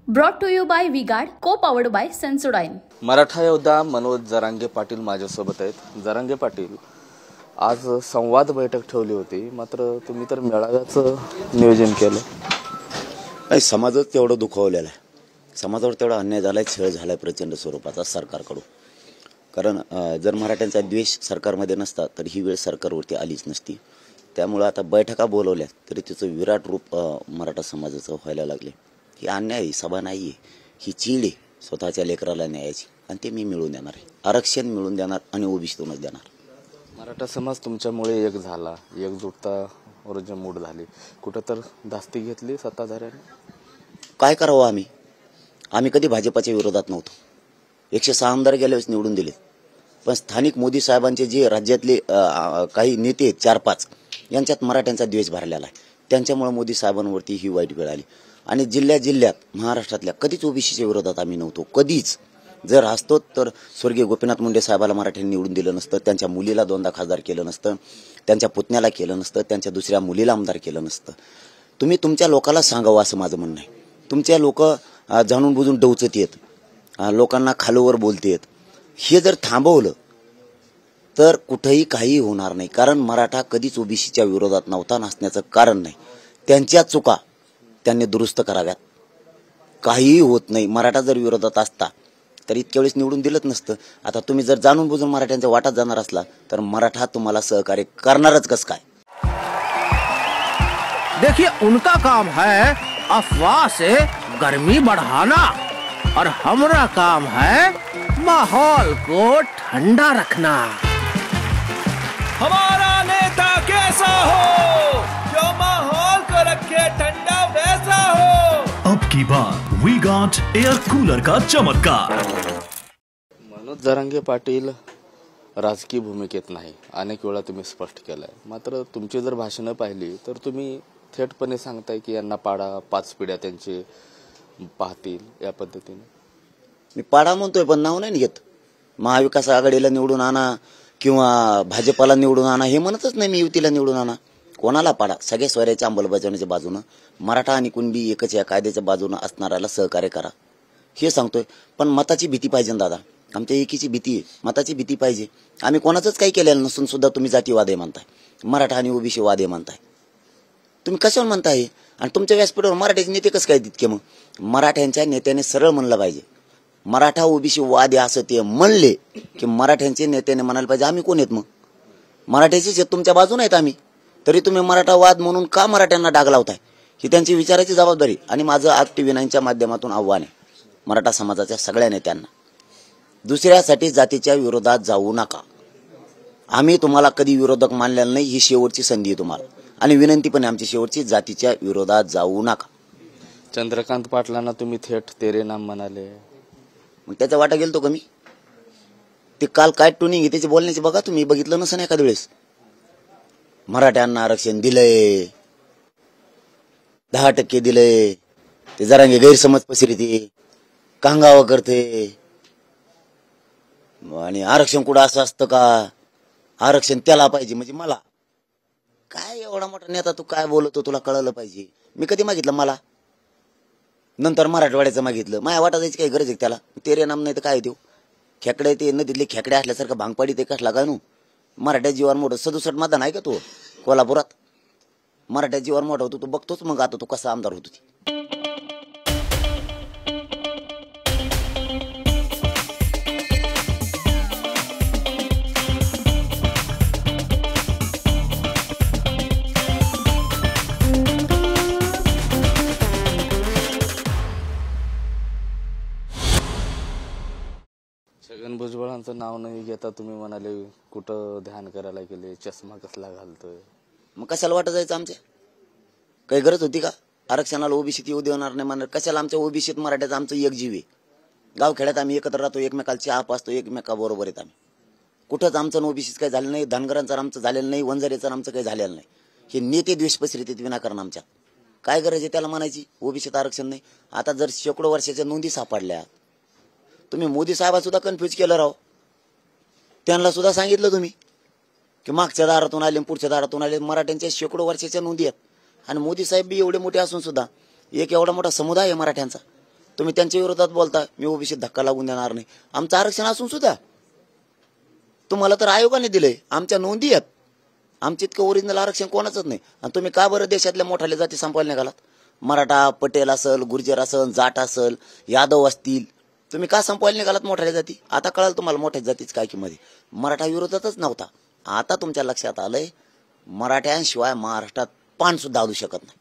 Brought to you by V-Guard, co-powered by Sensodyne. Maratha योद्धा मनोज जरांगे पाटील माझ्यासोबत आहेत. जरांगे पाटील, आज संवाद बैठक ठेवली होती, मात्र तुम्ही तर मेळाव्याचं नियोजन केलं. नाही, समाजच तेवढं दुखावलेला आहे. समाजावर तेवढा अन्याय झालाय, छळ झालाय प्रचंड स्वरूपाचा सरकारकडून. कारण जर मराठ्यांचा द्वेष सरकारमध्ये नसता तर ही वेळ सरकारवरती आलीच नसती. त्यामुळे आता बैठका बोलवल्या तरी त्याचं विराट रूप मराठा समाजाचं व्हायला लागले. ही अन्याय सभा नाही आहे, ही चीड आहे स्वतःच्या लेकराला न्यायाची, आणि ते मी मिळवून देणार आहे. आरक्षण मिळवून देणार आणि ओबीसीतूनच देणार. मराठा समाज तुमच्यामुळे एक झाला, एकजुटता मूड झाली. कुठं तर धास्ती घेतली सत्ताधाऱ्याने. काय करावं आम्ही कधी भाजपाच्या विरोधात नव्हतो. 106 आमदार गेल्या वेळेस निवडून दिले, पण स्थानिक मोदी साहेबांचे जे राज्यातले काही नेते 4-5 यांच्यात मराठ्यांचा द्वेष भरलेला आहे. त्यांच्यामुळे मोदी साहेबांवरती ही वाईट वेळ आली. आणि जिल्ह्यात महाराष्ट्रातल्या कधीच ओबीसीच्या विरोधात आम्ही नव्हतो, कधीच. जर असतो तर स्वर्गीय गोपीनाथ मुंडे साहेबाला मराठ्यांनी निवडून दिलं नसतं, त्यांच्या मुलीला 2दा खासदार केलं नसतं, त्यांच्या पुतण्याला केलं नसतं, त्यांच्या दुसऱ्या मुलीला आमदार केलं नसतं. तुम्ही तुमच्या लोकांना सांगावं असं माझं म्हणणं आहे. तुमच्या लोक जाणून बुजून डवचत येत, लोकांना खालोवर बोलतेत. हे जर थांबवलं तर कुठेही काही होणार नाही. कारण मराठा कधीच ओबीसीच्या विरोधात नव्हता, नसण्याचं कारण नाही. त्यांच्या चुका त्यांनी दुरुस्त कराव्यात. काहीही होत नाही. मराठा जर विरोधात असता तर इतक्या वेळेस निवडून दिलंच नसतं. आता तुम्ही जर जाणून बुजून मराठ्यांच्या वाटात जाणार असला तर मराठा तुम्हाला सहकार्य करणारच कसं काय. देखिए, उनका काम है अफवाह से गर्मी बढ़ाना और हमारा काम है माहौल को ठंडा रखना. हमारा नेता कैसा हो जो माहौल को रखे ठंडा वैसा हो. अब की बार वी गॉट एयर कूलर का चमत्कार. मनोज जरांगे पाटील राजकीय भूमिकेत नाही, अनेक वेळा तुम्ही स्पष्ट केलंय. मात्र तुमची जर भाषणं पाहिली तर तुम्ही थेटपणे सांगताय की यांना पाडा, 5 पिढ्या त्यांचे पाहतील या पद्धतीने. मी पाडा म्हणतोय पण नाव नाही घेत. महाविकास आघाडीला निवडून आणा किंवा भाजपाला निवडून आणा हे म्हणतच नाही मी. युतीला निवडून आणा, कोणाला पाडा. सगळ्या स्वराज्याच्या अंमलबजावणीच्या बाजूनं मराठा आणि कुणबी एकच या कायद्याच्या बाजूनं असणाऱ्याला सहकार्य करा हे सांगतोय. पण मताची भीती पाहिजे दादा. आमच्या एकीची भीती आहे, मताची भीती पाहिजे. आम्ही कोणाचंच काही केलेलं नसून सुद्धा तुम्ही जातीवाद आहे म्हणताय, मराठा आणि ओबीसी वाद आहे म्हणताय. तुम्ही कशावर म्हणताय? आणि तुमच्या व्यासपीठावर मराठ्याचे नेते कसं काय तितके? मग मराठ्यांच्या नेत्याने सरळ म्हणलं पाहिजे, मराठा ओबीसी वाद आहे असं ते म्हणले की मराठ्यांचे नेत्याने म्हणायला पाहिजे आम्ही कोण आहेत? मग मराठ्याचेच तुमच्या बाजून आहेत आम्ही, तरी तुम्ही मराठा वाद म्हणून का मराठ्यांना डाग लावताय? ही त्यांची विचाराची जबाबदारी. आणि माझं आज TV9च्या माध्यमातून आव्हान आहे मराठा समाजाच्या सगळ्या नेत्यांना, दुसऱ्यासाठी जातीच्या विरोधात जाऊ नका. आम्ही तुम्हाला कधी विरोधक मानलेलं नाही. ही शेवटची संधी आहे तुम्हाला, आणि विनंती पण आहे आमची शेवटची, जातीच्या विरोधात जाऊ नका. चंद्रकांत पाटलांना तुम्ही थेट तेरे नाम म्हणाले, मग त्याचा वाटा गेलतो का मी? ते काल काय ट्युनिंग त्याची बोलण्याची बघा तुम्ही, बघितलं नसेल एखाद वेळेस. मराठ्यांना आरक्षण दिलंय, 10% दिलंय, ते जरांगे गैरसमज पसरते, कांगावा करते. आणि आरक्षण कुठं असं असतं का? आरक्षण त्याला पाहिजे म्हणजे मला काय? एवढा मोठा नेता तू काय बोलतो, तुला कळलं पाहिजे. मी कधी मागितलं मला? नंतर मराठवाड्याचं मागितलं. माझ्या वाटा जायची काही गरज आहे त्याला? तेरे नाम नाही तर काय देऊ? खेकडे ते नदीतले खेकडे असल्यासारखं भांगपाडी ते कसला काय नू? मराठ्या जीवावर मोठं 67 मतदान आहे का तू कोल्हापुरात? मराठ्या जीवावर मोठा होतो तू बघतोच. मग आता तू कसा आमदार होतो? छगन भुजबळांचं नाव नाही घेता तुम्ही म्हणाले कुठं ध्यान करायला गेले, चष्मा कसला घालतोय? मग कशाला वाटत जायचं? आमच्या काही गरज होती का? आरक्षणाला ओबीसीत येऊ देणार नाही म्हणणार कशाला? आमच्या ओबीसीत मराठ्याचं आमचं एक जीव आहे. गावखेड्यात आम्ही एकत्र राहतो, एकमेकाला चहा पाचतो, एकमेकाबरोबर आहेत आम्ही. कुठंच आमचं ओबीसीत काही झालं नाही, धनगरांचं आमचं झालेलं नाही, वंजारीचं आमचं काही झालेलं नाही. हे नेते द्वेष पसरतात विनाकारण आमच्या. काय गरज आहे त्याला म्हणायची ओबीसीत आरक्षण नाही? आता जर शेकडो वर्षाच्या नोंदी सापडल्या, तुम्ही मोदी साहेबा सुद्धा कन्फ्युज केलं राव. त्यांना सुद्धा सांगितलं तुम्ही की मागच्या दारातून आले पुढच्या दारातून आले. मराठ्यांच्या शेकडो वर्षाच्या नोंदी आहेत. आणि मोदी साहेब बी एवढे मोठे असून सुद्धा एक एवढा मोठा समुदाय आहे मराठ्यांचा, तुम्ही त्यांच्या विरोधात बोलता, मी ओबीसी धक्का लागून देणार नाही. आमचं आरक्षण असून सुद्धा तुम्हाला तर आयोगाने दिलंय, आमच्या नोंदी आहेत. आमच्या इतकं ओरिजिनल आरक्षण कोणाचंच नाही. आणि तुम्ही का बरं देशातल्या मोठ्याल्या जाती संपवायला निघालात? मराठा, पटेल असल, गुर्जर असल, जाट असल, यादव असतील, तुम्ही का संपवायला निघालात मोठ्याल्या जाती? आता कळाल तुम्हाला मोठ्या जातीच काय किंमत आहे. मराठा विरोधातच नव्हता, आता तुमच्या लक्षात आलंय मराठ्यांशिवाय महाराष्ट्रात पान सुद्धा आणू शकत नाही.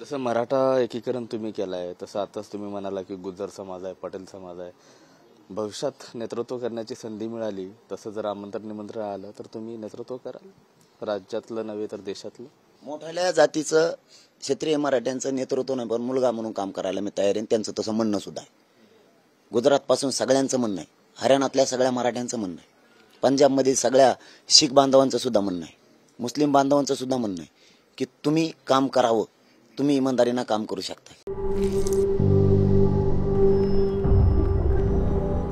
जसं मराठा एकीकरण तुम्ही केलंय, तसं आताच तुम्ही म्हणाला की गुज्जर समाज आहे, पटेल समाज आहे. भविष्यात नेतृत्व करण्याची संधी मिळाली, तसं जर निमंत्रण आलं तर तुम्ही नेतृत्व कराल, राज्यातलं नव्हे तर देशातलं? मोठ्या जातीचं क्षेत्रीय मराठ्यांचं नेतृत्व नाही, पण मुलगा म्हणून काम करायला मी तयार आहे. त्यांचं तसं म्हणणं सुद्धा आहे. गुजरात पासून सगळ्यांचं म्हणणं आहे, हरियाणातल्या सगळ्या मराठ्यांचं म्हणणं आहे, पंजाबमधील सगळ्या शीख बांधवांचं सुद्धा म्हणणं आहे, मुस्लिम बांधवांचं सुद्धा म्हणणं आहे की तुम्ही काम करावं, तुम्ही इमानदारीनं काम करू शकता.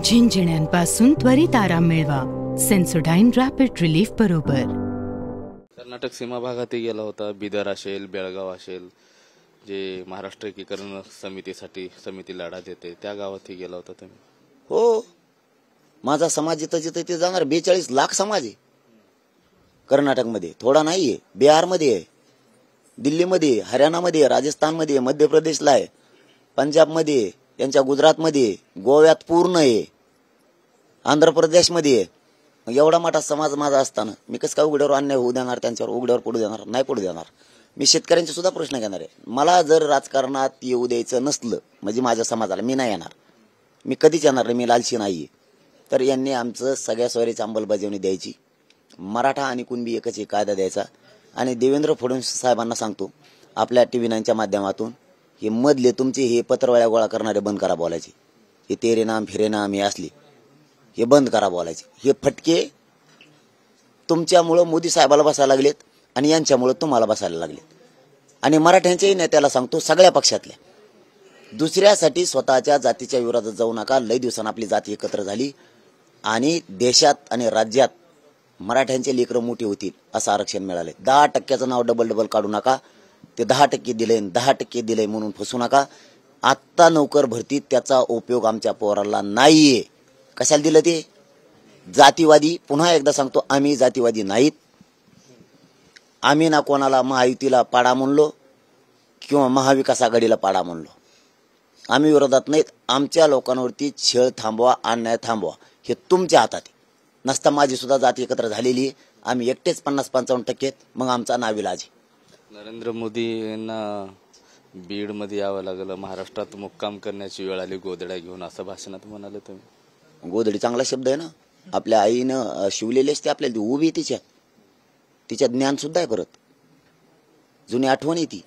झिंझिण्यांपासून त्वरित आराम मिळवा सेन्सोडाईन रॅपिड रिलीफ बरोबर. कर्नाटक सीमा भागातही गेला होता, बिदर असेल, बेळगाव असेल, जे महाराष्ट्र एकीकरण समिती लढा देते, त्या गावातही गेला होता तुम्ही? हो, माझा समाज जिथं जिथं ते जाणार. 42 लाख समाज आहे कर्नाटकमध्ये, थोडा नाहीये. बिहारमध्ये आहे, दिल्लीमध्ये, हरियाणामध्ये, राजस्थानमध्ये, मध्य प्रदेशला आहे, पंजाबमध्ये, त्यांच्या गुजरातमध्ये, गोव्यात पूर्ण आहे, आंध्र प्रदेशमध्ये आहे. एवढा मोठा समाज माझा असताना मी कसं काय उघड्यावर अन्याय होऊ देणार, त्यांच्यावर उघड्यावर पडू देणार? नाही पडू देणार. मी शेतकऱ्यांचे सुद्धा प्रश्न घेणार आहे. मला जर राजकारणात येऊ द्यायचं नसलं म्हणजे माझ्या समाजाला, मी नाही येणार, मी कधीच येणार नाही, मी लालशी नाहीये. तर यांनी आमचं सगळ्या सोयरीची अंमलबजावणी द्यायची. मराठा आणि कुणबी एकच एक कायदा द्यायचा. आणि देवेंद्र फडणवीस साहेबांना सांगतो आपल्या TV 9च्या माध्यमातून, हे मधले तुमचे हे पत्रवाळ्या गोळा करणारे बंद करा बोलायचे. हे तेरे नाम फिरे नाम हे असले, हे बंद करा बोलायचे. हे फटके तुमच्यामुळं मोदी साहेबाला बसायला लागलेत आणि यांच्यामुळं तुम्हाला बसायला लागलेत. आणि मराठ्यांच्याही नेत्याला सांगतो, सगळ्या पक्षातल्या, दुसऱ्यासाठी स्वतःच्या जातीच्या विरोधात जाऊ नका. लय दिवसांनी आपली जाती एकत्र झाली आणि देशात आणि राज्यात मराठ्यांचे लेकरं मोठी होतील असं आरक्षण मिळाले. 10% नाव डबल काढू नका. ते 10% दिलंय, 10% दिलंय म्हणून फसू नका. आत्ता नोकर भरतीत त्याचा उपयोग आमच्या पोराला नाहीये. कशाला दिलं ते? जातीवादी. पुन्हा एकदा सांगतो, आम्ही जातीवादी नाहीत. आम्ही ना कोणाला महायुतीला पाडा म्हणलो किंवा महाविकास आघाडीला पाडा म्हणलो. आम्ही विरोधात नाहीत. आमच्या लोकांवरती छळ थांबवा, अन्याय थांबवा, हे तुमच्या हातात आहे. नसता माझी सुद्धा जाती एकत्र झालेली आहे. आम्ही एकटेच 50-55%, मग आमचा नाविलाज आहे. नरेंद्र मोदी यांना बीडमध्ये यावं लागलं, महाराष्ट्रात मुक्काम करण्याची वेळ आली गोधड्या घेऊन, असं भाषणात म्हणाले तुम्ही. गोधडी चांगला शब्द आहे ना. आपल्या आईनं शिवलेली असते आपल्याला, ती उभी आहे, तिच्या ज्ञान सुद्धा आहे. परत जुनी आठवण येते,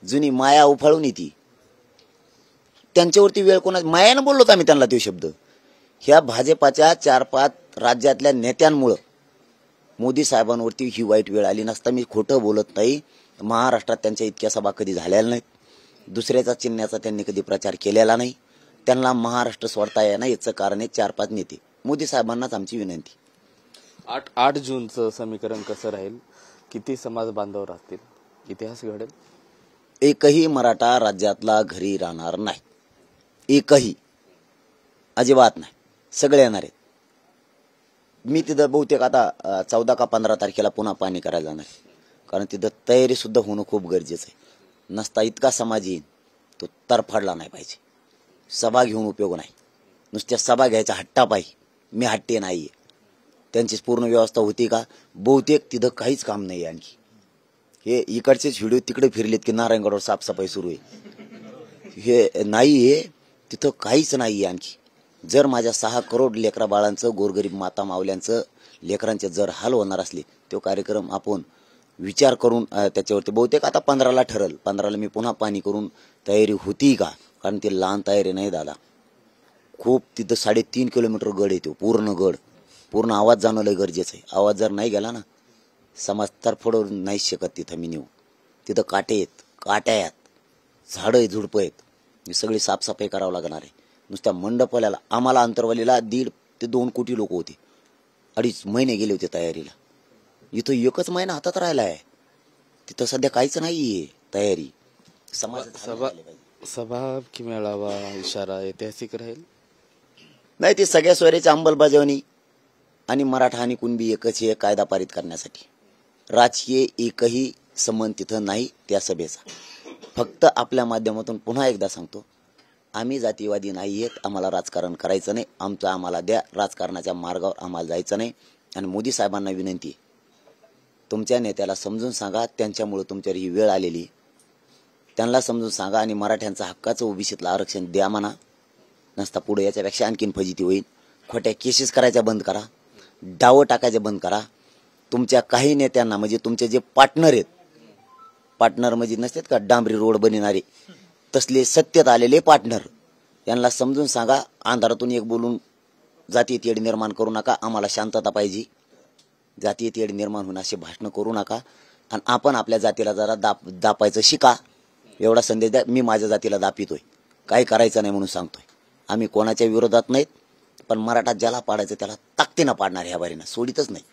जुनी माया उफाळून येते. त्यांच्यावरती वेळ कोणा मायानं बोललो आम्ही त्यांना तो शब्द. ह्या भाजपाच्या 4-5 राज्यातल्या नेत्यांमुळं मोदी साहेबांवरती ही वाईट वेळ आली. नसता मी खोटं बोलत नाही. महाराष्ट्रात त्यांच्या इतक्या सभा कधी झालेल्या नाहीत. दुसऱ्याचा चिन्हाचा त्यांनी कधी प्रचार केलेला नाही. त्यांना महाराष्ट्र सोडता येणार याचं कारण आहे 4-5 नेते. मोदी साहेबांनाच आमची विनंती. 8 जूनचं समीकरण कसं राहील? किती समाज बांधव राहतील? इतिहास घडेल? एकही मराठा राज्यातला घरी राहणार नाही. एकही, अजिबात नाही. सगळे येणार आहेत. मी तिथं बहुतेक आता 14 का 15 तारखेला पुन्हा पाणी करायला जाणार आहे. कारण तिथं तयारी सुद्धा होणं खूप गरजेचं आहे. नसता इतका समाज येईल तो तरफाडला नाही पाहिजे. सभा घेऊन उपयोग नाही. नुसत्या सभा घ्यायचा हट्टापायी. मी हट्टी नाहीये. त्यांची पूर्ण व्यवस्था होती का? बहुतेक तिथं काहीच काम नाही. आणखी हे इकडचेच व्हिडिओ तिकडे फिरलेत की नारायणगडवर साफसफाई सुरू आहे. हे नाहीये, तिथं काहीच नाहीये. आणखी जर माझ्या 6 करोड लेकरा बाळांचं, गोरगरीब माता मावल्यांचं, लेकरांचे जर हाल होणार असले, तो कार्यक्रम आपण विचार करून त्याच्यावरती बहुतेक आता 15ला ठरल. 15ला मी पुन्हा पाणी करून तयारी होती का? कारण ती लहान तयारी नाही दादा. खूप तिथं 3.5 किलोमीटर गड येतो, पूर्ण गड. पूर्ण आवाज जाणं लय गरजेचं आहे. आवाज जर नाही गेला ना, समाज तरफडून नाही शकत. तिथं मी नेऊ. तिथं काटे आहेत, काट्या आहेत, झाडं झुडपं आहेत. ही सगळी साफसफाई करावं लागणार आहे. नुसत्या मंडपाला आम्हाला अंतरवालीला 1.5 ते 2 कोटी लोक होते. 2.5 महिने गेले होते तयारीला. इथं 1च महिना हातात राहिला आहे. तिथं सध्या काहीच नाहीये तयारी. सभा की मेळावा इशारा ऐतिहासिक राहील. नाही, ती सगळ्या सोयऱ्याची अंमलबजावणी आणि मराठा आणि कुणबी एकच हे कायदा पारित करण्यासाठी. राजकीय एकही संबंध तिथं नाही त्या सभेचा. फक्त आपल्या माध्यमातून पुन्हा एकदा सांगतो, आम्ही जातीवादी नाही आहेत, आम्हाला राजकारण करायचं नाही, आमचं आम्हाला द्या, राजकारणाच्या मार्गावर आम्हाला जायचं नाही. आणि मोदी साहेबांना विनंती आहे, तुमच्या नेत्याला समजून सांगा, त्यांच्यामुळे तुमच्यावर ही वेळ आलेली, त्यांना समजून सांगा आणि मराठ्यांचा हक्काचं ओबीसीतलं आरक्षण द्या म्हणा. नसता पुढे याच्यापेक्षा आणखीन फजिती होईल. खोट्या केसेस करायच्या बंद करा, डावं टाकायचे बंद करा. तुमच्या काही नेत्यांना म्हणजे तुमचे जे पार्टनर आहेत, पार्टनर म्हणजे नसतात का डांबरी रोड बनविणारे, तसले सत्तेत आलेले पार्टनर, यांना समजून सांगा, अंधारातून एक बोलून जातीय तेढ निर्माण करू नका. आम्हाला शांतता पाहिजे. जातीय तेढ निर्माण होऊन असे भाषणं करू नका आणि आपण आपल्या जातीला जरा दापायचं शिका. एवढा संदेश द्या. मी माझ्या जातीला दापितोय, काही करायचं नाही म्हणून सांगतोय. आम्ही कोणाच्या विरोधात नाहीत, पण मराठा ज्याला पाडायचं त्याला ताकदीनं पाडणार, ह्या बारीनं सोडितच नाही.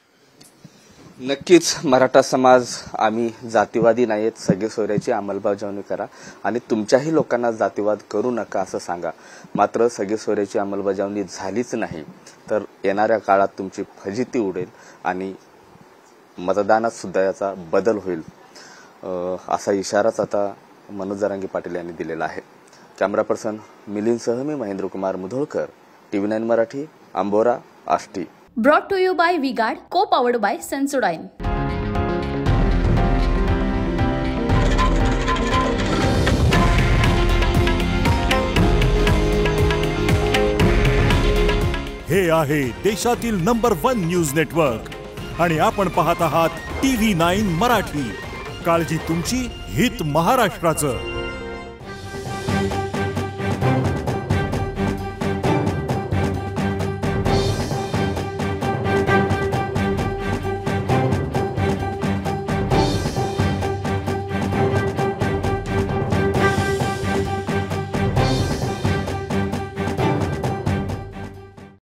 नक्कीच मराठा समाज आम्ही जातीवादी नाहीत, सगळे सोयऱ्याची अंमलबजावणी करा आणि तुमच्याही लोकांना जातीवाद करू नका असं सांगा. मात्र सगळे सोयऱ्याची अंमलबजावणी झालीच नाही तर येणाऱ्या काळात तुमची फजिती उडेल आणि मतदानात सुद्धा याचा बदल होईल असा इशाराच आता मनोज जरांगे पाटील यांनी दिलेला आहे. कॅमेरा पर्सन मिलिंदसह मी Mahendrakumar Mudholkar, TV9 Marathi, Ambora, Ashti. Brought to you by V-Guard, co-powered by Sensodyne. हे आहे देशातील नंबर 1 न्यूज नेटवर्क आणि आपण पाहत आहात TV9 मराठी. काळजी तुमची, हित महाराष्ट्राचं.